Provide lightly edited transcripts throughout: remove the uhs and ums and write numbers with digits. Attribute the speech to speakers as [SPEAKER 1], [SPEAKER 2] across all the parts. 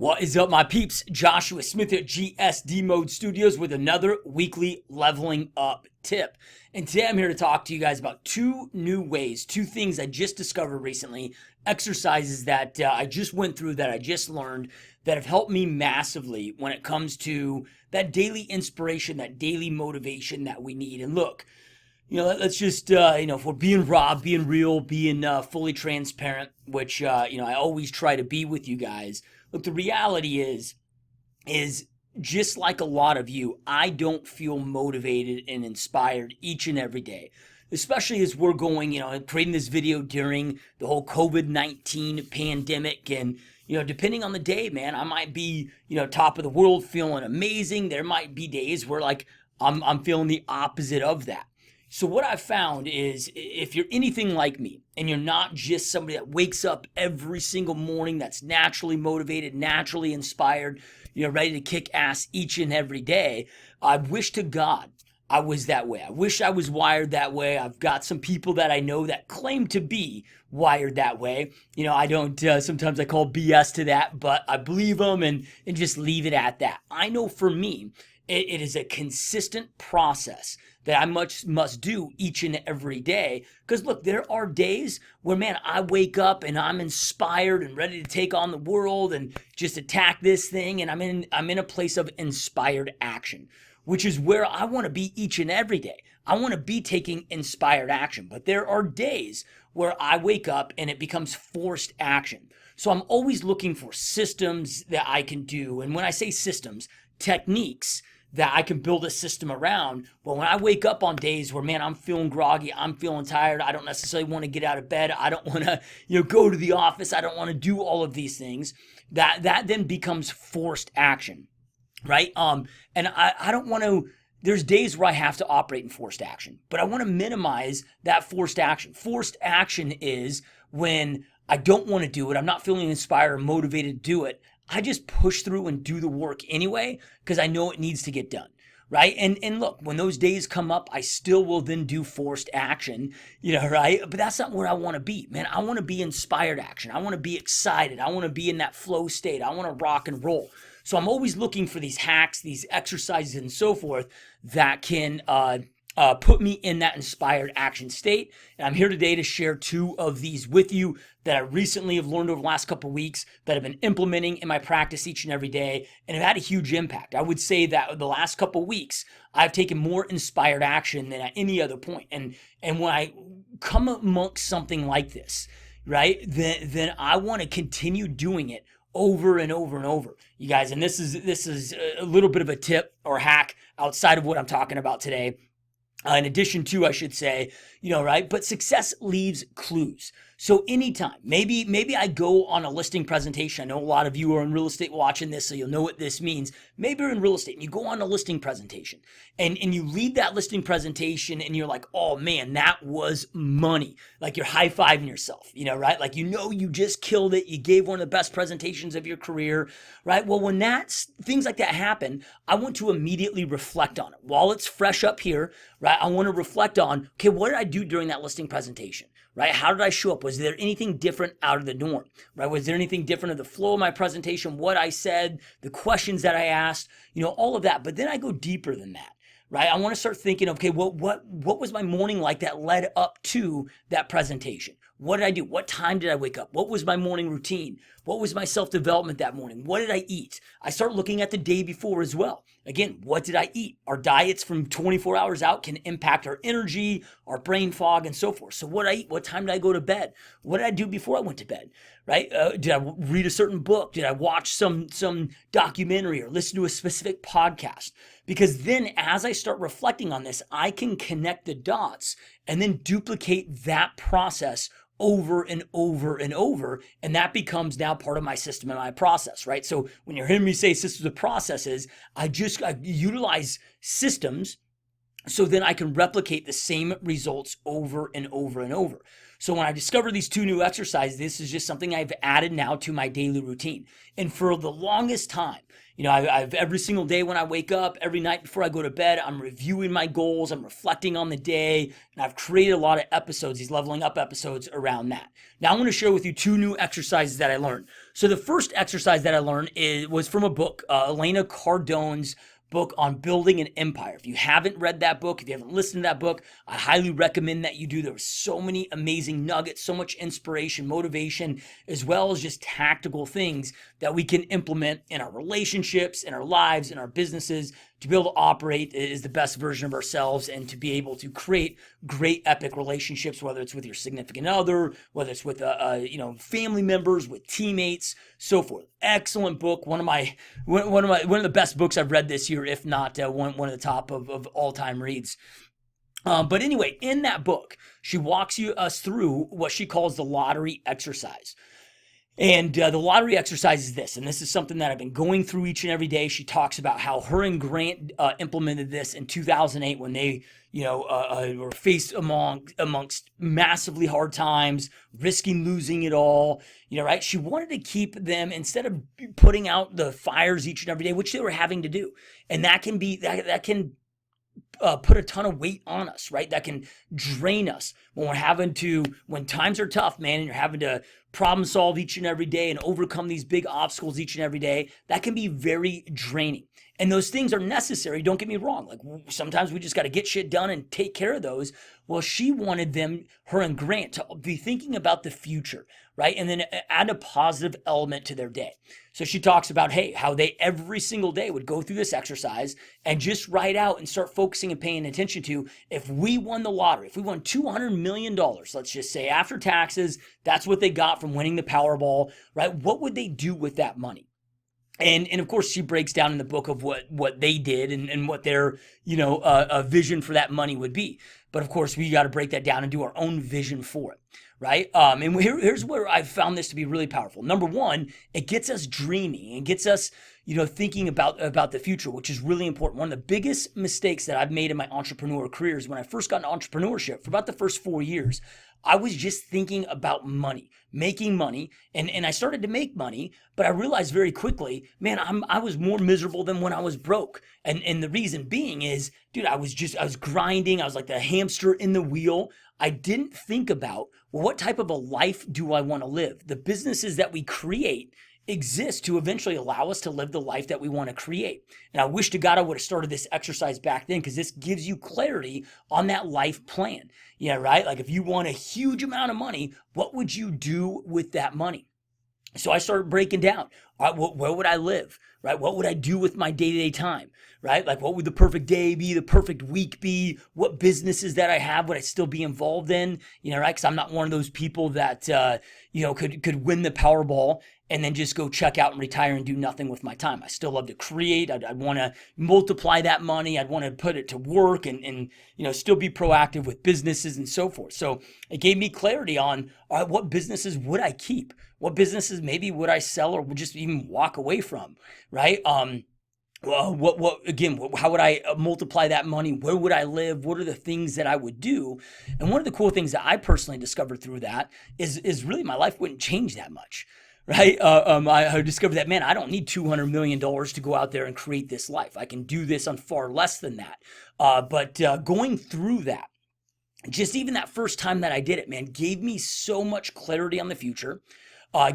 [SPEAKER 1] What is up, my peeps? Joshua Smith at GSD Mode Studios with another weekly leveling up tip. And today I'm here to talk to you guys about two things I just discovered recently, exercises that I just went through, that I just learned, that have helped me massively when it comes to that daily inspiration, that daily motivation that we need. And look, let's just, if we're being raw, being real, being fully transparent, which, I always try to be with you guys. Look, the reality is just like a lot of you, I don't feel motivated and inspired each and every day, especially as we're going, creating this video during the whole COVID-19 pandemic. And, depending on the day, man, I might be, top of the world, feeling amazing. There might be days where I'm feeling the opposite of that. So what I've found is, if you're anything like me and you're not just somebody that wakes up every single morning that's naturally motivated, naturally inspired, ready to kick ass each and every day, I wish to God I was that way. I wish I was wired that way. I've got some people that I know that claim to be wired that way. I don't, sometimes I call BS to that, but I believe them and just leave it at that. I know for me, it is a consistent process that I must do each and every day. Because look, there are days where, man, I wake up and I'm inspired and ready to take on the world and just attack this thing. And I'm in a place of inspired action, which is where I want to be each and every day. I want to be taking inspired action. But there are days where I wake up and it becomes forced action. So I'm always looking for systems that I can do. And when I say systems, techniques that I can build a system around. But when I wake up on days where, man, I'm feeling groggy, I'm feeling tired, I don't necessarily want to get out of bed, I don't want to, go to the office, I don't want to do all of these things, that then becomes forced action, right? And I don't want to, there's days where I have to operate in forced action, but I want to minimize that forced action. Forced action is when I don't want to do it, I'm not feeling inspired or motivated to do it, I just push through and do the work anyway because I know it needs to get done, right? And look, when those days come up, I still will then do forced action, right? But that's not where I want to be, man. I want to be inspired action. I want to be excited. I want to be in that flow state. I want to rock and roll. So I'm always looking for these hacks, these exercises and so forth that can put me in that inspired action state. And I'm here today to share two of these with you that I recently have learned over the last couple of weeks that I've been implementing in my practice each and every day and have had a huge impact. I would say that the last couple of weeks, I've taken more inspired action than at any other point. And when I come amongst something like this, right, then I want to continue doing it over and over and over, you guys. And this is a little bit of a tip or hack outside of what I'm talking about today. In addition to, I should say, right? But success leaves clues. So anytime, maybe I go on a listing presentation. I know a lot of you are in real estate watching this, so you'll know what this means. Maybe you're in real estate and you go on a listing presentation and you lead that listing presentation and you're like, oh man, that was money. Like you're high-fiving yourself, right? Like, you just killed it. You gave one of the best presentations of your career, right? Well, when things like that happen, I want to immediately reflect on it. While it's fresh up here, right? I want to reflect on, okay, what did I do during that listing presentation, right? How did I show up? Was there anything different out of the norm, right? Was there anything different of the flow of my presentation, what I said, the questions that I asked, all of that. But then I go deeper than that, right? I want to start thinking, okay, what was my morning like that led up to that presentation? What did I do? What time did I wake up? What was my morning routine? What was my self-development that morning? What did I eat? I start looking at the day before as well. Again, what did I eat? Our diets from 24 hours out can impact our energy, our brain fog, and so forth. So what did I eat? What time did I go to bed? What did I do before I went to bed, right? Did I read a certain book? Did I watch some documentary or listen to a specific podcast? Because then as I start reflecting on this, I can connect the dots and then duplicate that process over and over and over, and that becomes now part of my system and my process, right? So when you're hearing me say systems of processes, I utilize systems so then I can replicate the same results over and over and over. So when I discovered these two new exercises, this is just something I've added now to my daily routine. And for the longest time, I've every single day when I wake up, every night before I go to bed, I'm reviewing my goals, I'm reflecting on the day, and I've created a lot of episodes, these leveling up episodes around that. Now I'm going to share with you two new exercises that I learned. So the first exercise that I learned was from a book, Elena Cardone's book on building an empire. If you haven't read that book, if you haven't listened to that book, I highly recommend that you do. There were so many amazing nuggets, so much inspiration, motivation, as well as just tactical things that we can implement in our relationships, in our lives, in our businesses, to be able to operate as the best version of ourselves and to be able to create great epic relationships, whether it's with your significant other, whether it's with family members, with teammates, so forth. Excellent book. One of the best books I've read this year, if not one of the top of all-time reads. But anyway, in that book, she walks us through what she calls the lottery exercise. And the lottery exercise is this, and this is something that I've been going through each and every day. She talks about how her and Grant implemented this in 2008 when they, were faced amongst massively hard times, risking losing it all. Right? She wanted to keep them, instead of putting out the fires each and every day, which they were having to do, and that can put a ton of weight on us, right? That can drain us when times are tough, man, and you're having to problem solve each and every day and overcome these big obstacles each and every day. That can be very draining. And those things are necessary. Don't get me wrong. Like, sometimes we just got to get shit done and take care of those. Well, she wanted her and Grant, to be thinking about the future, right? And then add a positive element to their day. So she talks about, how they every single day would go through this exercise and just write out and start focusing and paying attention to, if we won the lottery, if we won $200 million, let's just say after taxes, that's what they got from winning the Powerball, right? What would they do with that money? And of course, she breaks down in the book of what they did and what their vision for that money would be. But of course, we got to break that down and do our own vision for it, right? And here's where I've found this to be really powerful. Number one, it gets us dreaming and gets us thinking about the future, which is really important. One of the biggest mistakes that I've made in my entrepreneur career is when I first got into entrepreneurship. For about the first 4 years, I was just thinking about money, making money, and I started to make money, but I realized very quickly, man, I was more miserable than when I was broke. And the reason being is, dude, I was grinding. I was like the hamster in the wheel. I didn't think about, well, what type of a life do I want to live? The businesses that we create exist to eventually allow us to live the life that we want to create. And I wish to God I would have started this exercise back then, because this gives you clarity on that life plan. Yeah, right? Like, if you want a huge amount of money, what would you do with that money? So I started breaking down, all right, where would I live, right? What would I do with my day-to-day time, right? Like, what would the perfect day be, the perfect week be? What businesses that I have would I still be involved in, right? Because I'm not one of those people that, could win the Powerball and then just go check out and retire and do nothing with my time. I still love to create. I'd want to multiply that money. I'd want to put it to work and still be proactive with businesses and so forth. So it gave me clarity on, all right, what businesses would I keep? What businesses maybe would I sell or would just even walk away from, right? Well, how would I multiply that money? Where would I live? What are the things that I would do? And one of the cool things that I personally discovered through that is really my life wouldn't change that much. Right? I discovered that, man, I don't need $200 million to go out there and create this life. I can do this on far less than that. But going through that, just even that first time that I did it, man, gave me so much clarity on the future.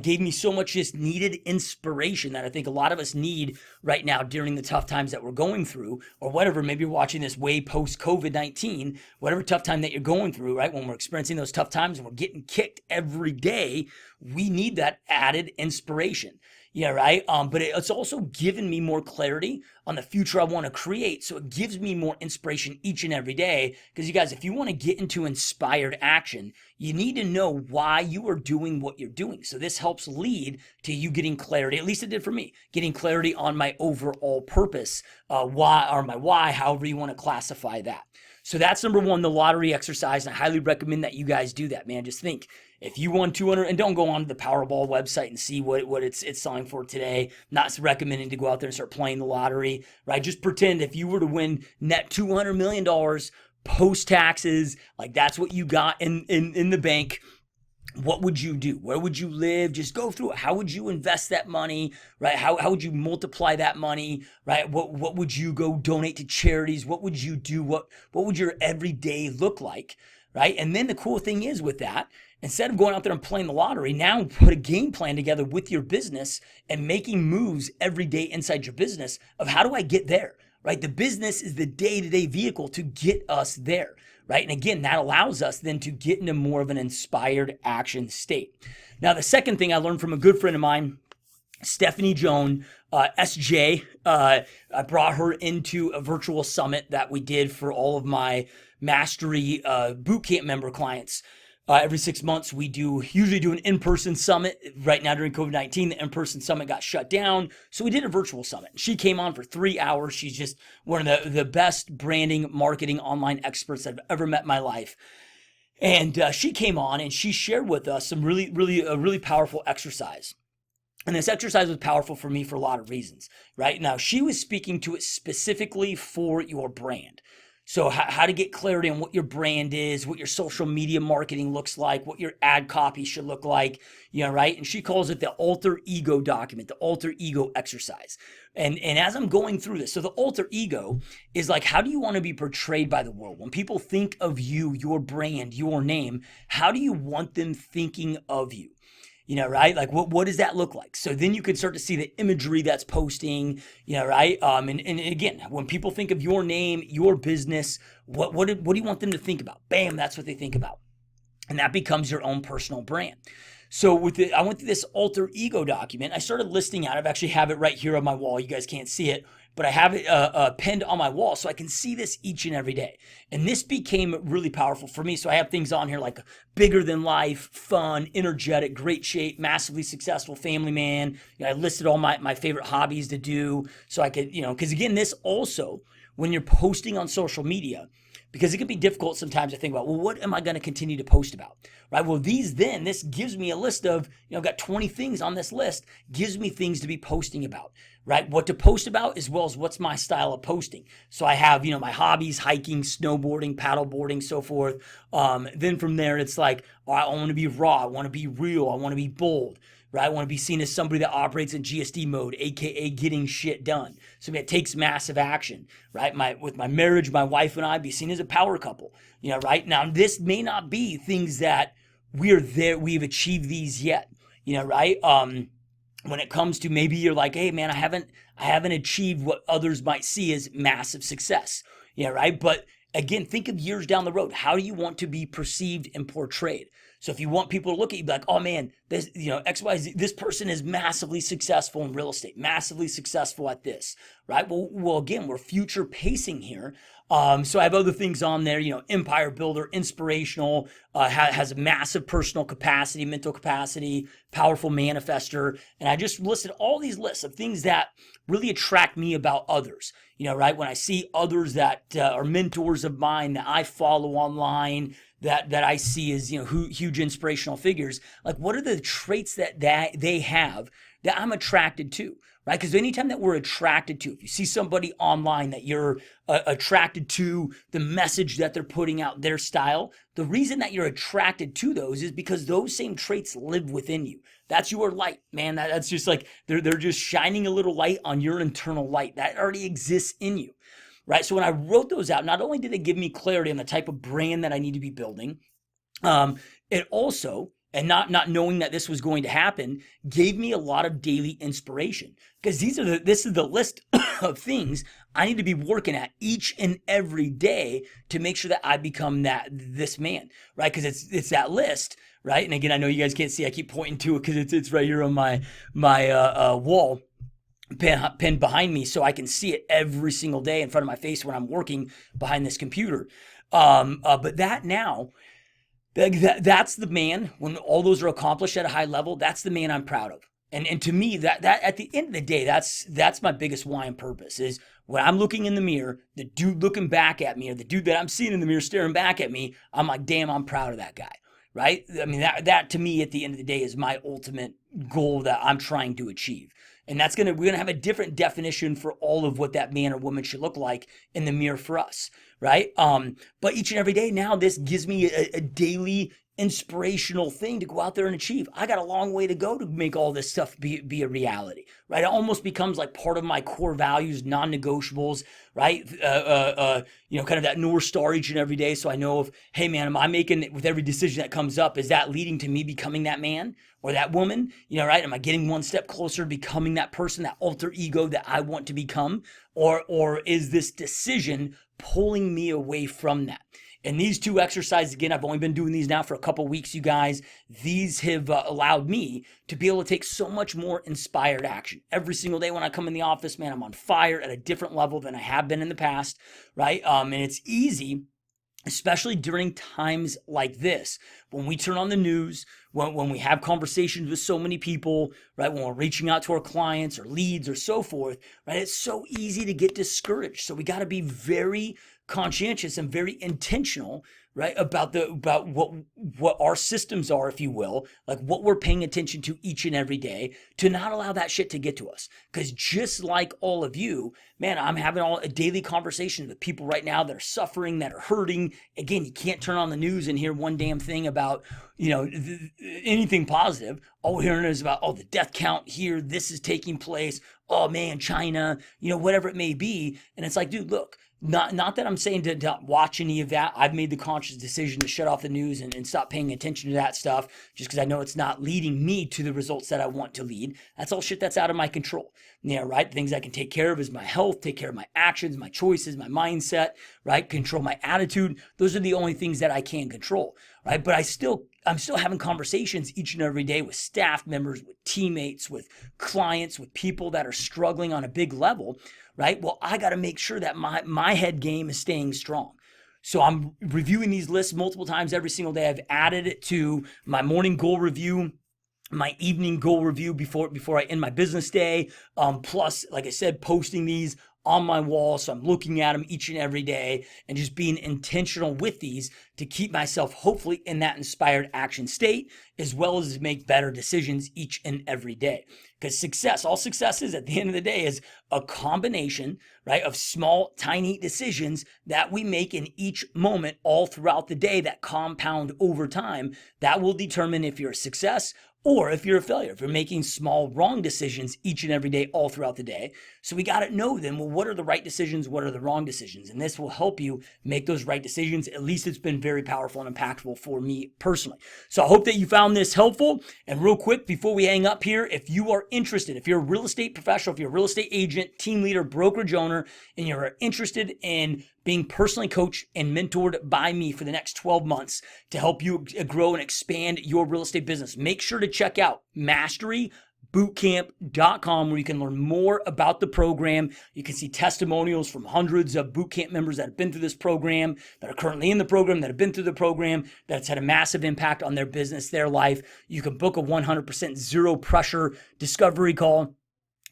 [SPEAKER 1] Gave me so much just needed inspiration that I think a lot of us need right now during the tough times that we're going through, or whatever. Maybe you're watching this way post COVID-19, whatever tough time that you're going through, right? When we're experiencing those tough times and we're getting kicked every day, we need that added inspiration. Yeah, right. But it's also given me more clarity on the future I want to create. So it gives me more inspiration each and every day. Because you guys, if you want to get into inspired action, you need to know why you are doing what you're doing. So this helps lead to you getting clarity. At least it did for me, getting clarity on my overall purpose, my why, however you want to classify that. So that's number one, the lottery exercise. And I highly recommend that you guys do that, man. Just think, if you won 200, and don't go on to the Powerball website and see what it's selling for today. Not recommending to go out there and start playing the lottery, right? Just pretend if you were to win net $200 million post taxes, like that's what you got in the bank. what would you do? Where would you live? Just go through it. How would you invest that money, right? How would you multiply that money, right? What would you go donate to charities? What would you do? What would your everyday look like, right? And then the cool thing is with that, instead of going out there and playing the lottery, now put a game plan together with your business and making moves every day inside your business of how do I get there, right? The business is the day-to-day vehicle to get us there, right? And again, that allows us then to get into more of an inspired action state. Now, the second thing I learned from a good friend of mine, Stephanie Joan, SJ, I brought her into a virtual summit that we did for all of my mastery bootcamp member clients. Every 6 months, we usually do an in-person summit. Right now during COVID-19, the in-person summit got shut down. So we did a virtual summit. She came on for 3 hours. She's just one of the best branding, marketing, online experts I've ever met in my life. And she came on and she shared with us some really powerful exercise. And this exercise was powerful for me for a lot of reasons, right? Now, she was speaking to it specifically for your brand. So how to get clarity on what your brand is, what your social media marketing looks like, what your ad copy should look like, right? And she calls it the alter ego document, the alter ego exercise. And as I'm going through this, so the alter ego is like, how do you want to be portrayed by the world? When people think of you, your brand, your name, how do you want them thinking of you? Right? Like what does that look like? So then you could start to see the imagery that's posting, right? And again, when people think of your name, your business, what do you want them to think about? Bam, that's what they think about. And that becomes your own personal brand. So I went through this alter ego document. I started listing out. I actually have it right here on my wall. You guys can't see it, but I have it pinned on my wall so I can see this each and every day. And this became really powerful for me. So I have things on here like bigger than life, fun, energetic, great shape, massively successful family man. I listed all my favorite hobbies to do so I could, because again, this also, when you're posting on social media, because it can be difficult sometimes to think about, well, what am I going to continue to post about, right? Well, this gives me a list of, I've got 20 things on this list, gives me things to be posting about, right? What to post about as well as what's my style of posting. So I have, my hobbies, hiking, snowboarding, paddleboarding, so forth. Then from there, it's like, I want to be raw. I want to be real. I want to be bold. Right? I want to be seen as somebody that operates in GSD mode, aka getting shit done. So it takes massive action, right? With my marriage, my wife and I be seen as a power couple, right? Now this may not be things that we've achieved these yet, right? When it comes to maybe you're like, hey man, I haven't achieved what others might see as massive success, right? But again, think of years down the road. How do you want to be perceived and portrayed? So if you want people to look at you like, oh man, this, XYZ, this person is massively successful in real estate, massively successful at this, right? Well, again, we're future pacing here. So I have other things on there, empire builder, inspirational, has a massive personal capacity, mental capacity, powerful manifester. And I just listed all these lists of things that really attract me about others, right? When I see others that are mentors of mine that I follow online, that I see as, huge inspirational figures, like what are the traits that they have that I'm attracted to, right? Because anytime that we're attracted to, if you see somebody online that you're attracted to the message that they're putting out, their style, the reason that you're attracted to those is because those same traits live within you. That's your light, man. That's just like, they're just shining a little light on your internal light that already exists in you. Right. So when I wrote those out, not only did it give me clarity on the type of brand that I need to be building, it also, and not knowing that this was going to happen, gave me a lot of daily inspiration, because this is the list of things I need to be working at each and every day to make sure that I become this man, right? Because it's that list, right? And again, I know you guys can't see, I keep pointing to it because it's right here on my wall. Pinned behind me so I can see it every single day in front of my face when I'm working behind this computer. But that's the man, when all those are accomplished at a high level, that's the man I'm proud of. And to me, that at the end of the day, that's my biggest why and purpose is when I'm looking in the mirror, the dude looking back at me, or the dude that I'm seeing in the mirror staring back at me, I'm like, damn, I'm proud of that guy. Right? I mean, that to me at the end of the day is my ultimate goal that I'm trying to achieve. And we're gonna have a different definition for all of what that man or woman should look like in the mirror for us, right? But each and every day now, this gives me a daily inspirational thing to go out there and achieve. I got a long way to go to make all this stuff be a reality, right? It almost becomes like part of my core values, non-negotiables, right? Kind of that North Star each and every day. So I know hey man, am I making it with every decision that comes up? Is that leading to me becoming that man or that woman? Right? Am I getting one step closer to becoming that person, that alter ego that I want to become? Or is this decision pulling me away from that? And these two exercises, again, I've only been doing these now for a couple weeks, you guys. These have allowed me to be able to take so much more inspired action. Every single day when I come in the office, man, I'm on fire at a different level than I have been in the past, right? And it's easy, especially during times like this, when we turn on the news, when we have conversations with so many people, right? When we're reaching out to our clients or leads or so forth, right? It's so easy to get discouraged. So we got to be very conscientious and very intentional, right? About what our systems are, if you will, like what we're paying attention to each and every day, to not allow that shit to get to us. Because just like all of you, man, I'm having a daily conversation with people right now that are suffering, that are hurting. Again, you can't turn on the news and hear one damn thing about, anything positive. All we're hearing is about, the death count here, this is taking place. Oh man, China, whatever it may be. And it's like, dude, look, not that I'm saying to not watch any of that. I've made the conscious decision to shut off the news and stop paying attention to that stuff just because I know it's not leading me to the results that I want to lead. That's all shit that's out of my control. Right? Things I can take care of is my health, take care of my actions, my choices, my mindset, right? Control my attitude. Those are the only things that I can control, right? But I'm still having conversations each and every day with staff members, with teammates, with clients, with people that are struggling on a big level, right? Well, I got to make sure that my head game is staying strong. So I'm reviewing these lists multiple times every single day. I've added it to my morning goal review, my evening goal review before I end my business day. Plus, like I said, posting these on my wall. So I'm looking at them each and every day and just being intentional with these to keep myself hopefully in that inspired action state, as well as make better decisions each and every day. Because all success is at the end of the day is a combination, right, of small, tiny decisions that we make in each moment all throughout the day that compound over time. That will determine if you're a success or if you're a failure, if you're making small wrong decisions each and every day all throughout the day. So we got to know then, well, what are the right decisions? What are the wrong decisions? And this will help you make those right decisions. At least it's been very powerful and impactful for me personally. So I hope that you found this helpful. And real quick, before we hang up here, if you are interested, if you're a real estate professional, if you're a real estate agent, team leader, brokerage owner, and you're interested in being personally coached and mentored by me for the next 12 months to help you grow and expand your real estate business, make sure to check out masterybootcamp.com, where you can learn more about the program. You can see testimonials from hundreds of bootcamp members that have been through this program, that are currently in the program, that have been through the program, that's had a massive impact on their business, their life. You can book a 100% zero pressure discovery call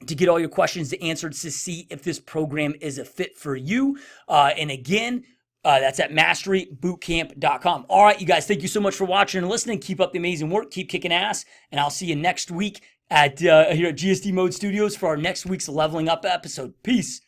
[SPEAKER 1] to get all your questions answered, to see if this program is a fit for you. And again, that's at masterybootcamp.com. All right, you guys, thank you so much for watching and listening. Keep up the amazing work. Keep kicking ass. And I'll see you next week here at GSD Mode Studios for our next week's Leveling Up episode. Peace.